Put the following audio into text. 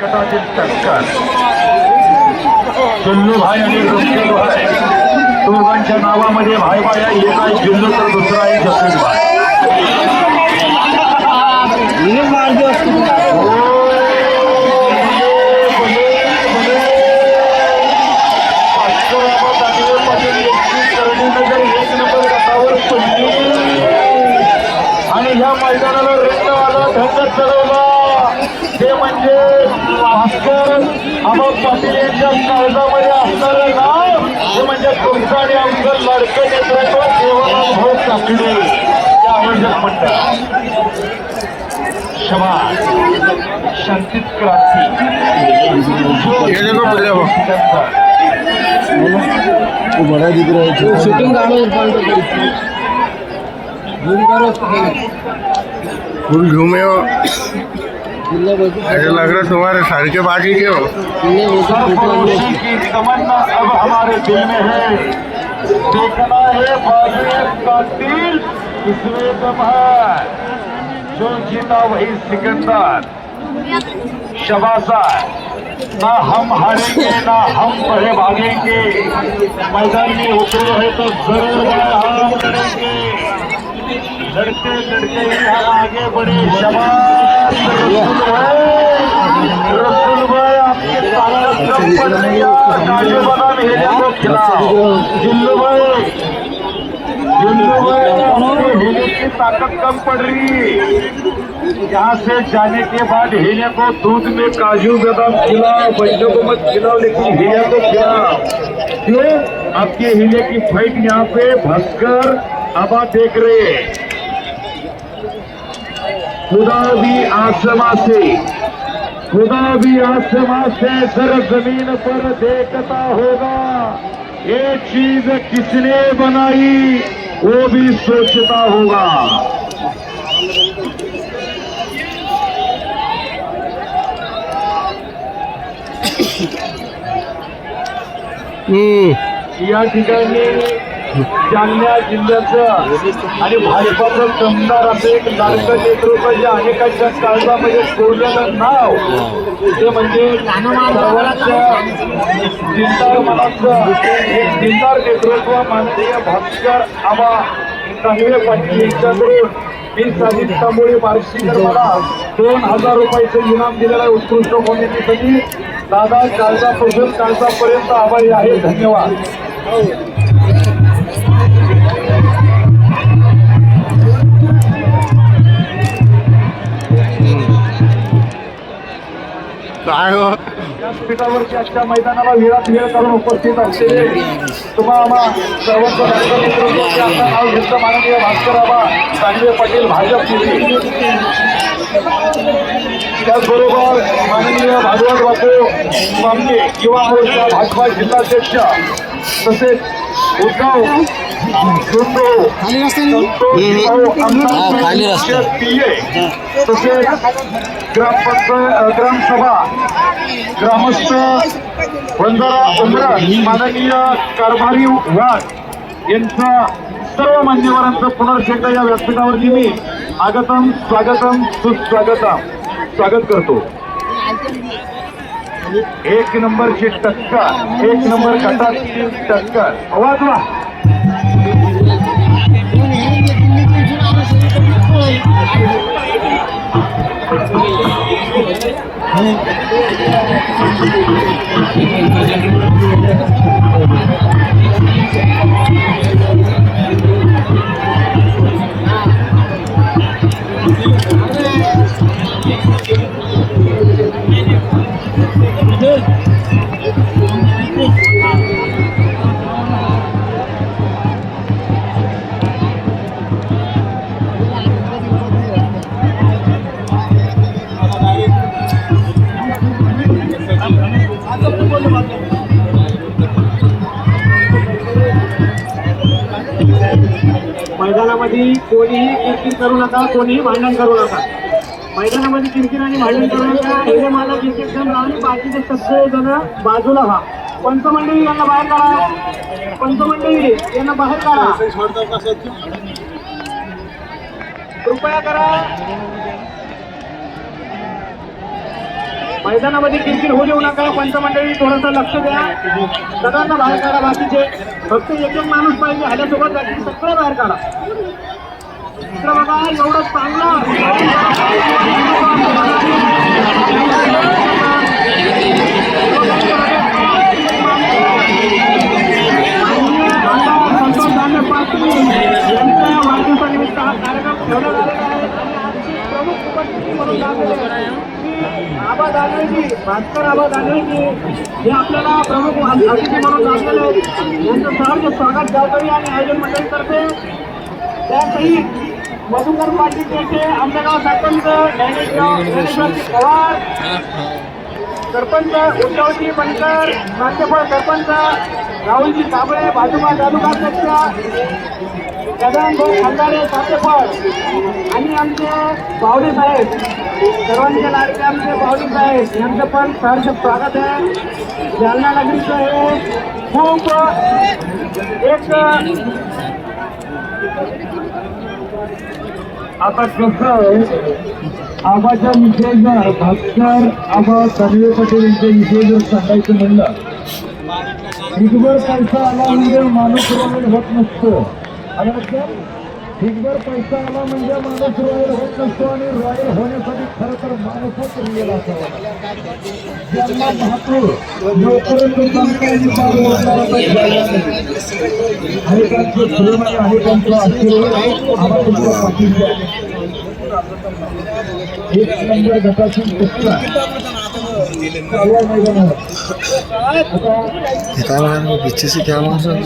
कदाचित टक्कर जुल्लू भाई आणि रुस्तम भाई दोघांच्या नावामध्ये भाई भाई आहे. एक आहे जुल्लू तर दुसरा आहे जसवीर भाई. आणि ह्या मैदानाला रंगवाला ढंग चढवला ते म्हणजे भास्कर आबा पाटील यांच्या काळजामध्ये असणारं नाव हे म्हणजे तुमचं आणि आमचं लाडकं नेतृत्व देवाला भाऊ काकडे ते आयोजक मंडळ. शबास शांतीत क्रांती शूटिंग फुल घूमे हो, ऐसा लग रहा तुम्हारे सर के बाकी के हो. सरफरोशी की तमन्ना अब हमारे दिल में है, देखना है बाजुए कातिल किसमें दम है, जो जीता वही सिकंदर. शबासा ना हम हारेंगे ना हम बढ़े भागेंगे, मैदान में उतरे हैं तो जरूर हम लड़ेंगे, लड़ते लड़ते हम आगे बढ़े. शबाश रसूल भाई आपके सारा पड़ रही है. काजू बादाम हेले को खिलाओ. जिल्लू भाई आपके हेले की ताकत कम पड़ रही. यहाँ से जाने के बाद हेले को दूध में काजू बादाम खिलाओ. बच्चों को मत खिलाओ लेकिन हेले को खिलाओ. क्यों? आपके हेले की फाइट यहाँ पे भास्कर आबा देख रहे हैं. खुदा भी आसमां से जर जमीन पर देखता होगा, ये चीज किसने बनाई वो भी सोचता होगा. या ठिकाणी जालना जिल्ह्याचं आणि भाजपाचं दमदार असं एक लाडकं नेतृत्व जे अनेकांच्या काळजामध्ये कोरलेलं नाव ते म्हणजे सर्वांच्या दिलदार मनाचं एक दिलदार नेतृत्व माननीय भास्कर आबा कांगवे पाटील यांच्याकडून मी साजिद तांबोळी बार्शीकर मला 2000 रुपयाचं इनाम दिलेलं आहे उत्कृष्ट भूमिकेसाठी. दादा काळजापासून काळजापर्यंत आभारी आहे. धन्यवाद. काय हो व्यासपीठावरती आजच्या मैदानाला वेळात वेळ करून उपस्थित असलेले तुम्हाला सर्वांचं नाव घेतलं माननीय भास्कर आबा कांगवे पाटील भाजप नेते. त्याचबरोबर माननीय भागवत बापू बामणे युवा मोर्चा भाजपा जिल्हाध्यक्ष तसेच उद्धव तसेच ग्रामसभा ग्रामस्थ बंजारा उमरण माननीय कारभारी वाघ यांचा सर्व मान्यवरांचं पुनर्च एकदा या व्यासपीठावरती मी स्वागत करतो. एक नंबरची टक्कर, एक नंबर गटाची टक्कर. आवाज वा. मैदानामध्ये कोणीही किरकिर करू नका, कोणीही भांडण करू नका. मैदानामध्ये किरकिर आणि भांडण करू नका. हे मला एकदम राहून बाकीचे सगळे जण बाजूला व्हा. पंचमंडळी यांना बाहेर काढा. पंचमंडळी यांना बाहेर काढा. कृपया करा. मैदानामध्ये किरकिर होऊ देऊ नका. पंचमंडळी थोडंसं लक्ष द्या. सगळ्यांना बाहेर काढा. बाकीचे फक्त एक एक माणूस पाहिजे ह्याच्यासोबत बाकी सगळं बाहेर काढा. इकडं बघा एवढं चांगलं संतोष दानवे पाटील यांच्या वाढदिवसानिमित्त हा कार्यक्रम ठेवण्यात आलेला आहे. आणि आजची प्रमुख उपस्थिती म्हणून लाभलेले आबा दानवेजी, भास्कर आबा दानवेजी हे आपल्याला प्रमुख अतिथी म्हणून लाभलेले आहेत. यांचं सहर्ष स्वागत गावकरी आणि आयोजन मंडळीतर्फे. त्यातही मधुकर पाटील यांचे आमच्या गाव सरपंच ज्ञानेश्वर पवार, सरपंच उद्धवजी बनकर, प्राध्यापक सरपंच राहुलजी कांबळे, भाजपा तालुकाध्यक्ष गजानन भाऊ खंडारे प्राध्यापक आणि आमचे बावडे साहेब, सर्वांचे लाडके आमचे बावडे साहेब यांचं पण सहर्ष स्वागत आहे. जालना नगरीचं हे खूप एक आता कसं आहे आबाच्या विषयी जर भास्कर आबा दानवे पाटील यांच्या विषयी जर सांगायचं म्हणलं हिगभर पैसा आला म्हणजे माणूस रॉयल होत नसतो. आणि हिगभर पैसा आला म्हणजे माणूस रॉयल होत नसतो. आणि रॉयल होण्यासाठी खरं तर माणूसच रिअल असावा. ज्यांना महापूर जोपर्यंत अनेकांचं प्रेम आणि अनेकांचं आशीर्वाद आम्हाला पाठीशी आहे. एक नंबर गटाची कुस्ती मैदानावर आता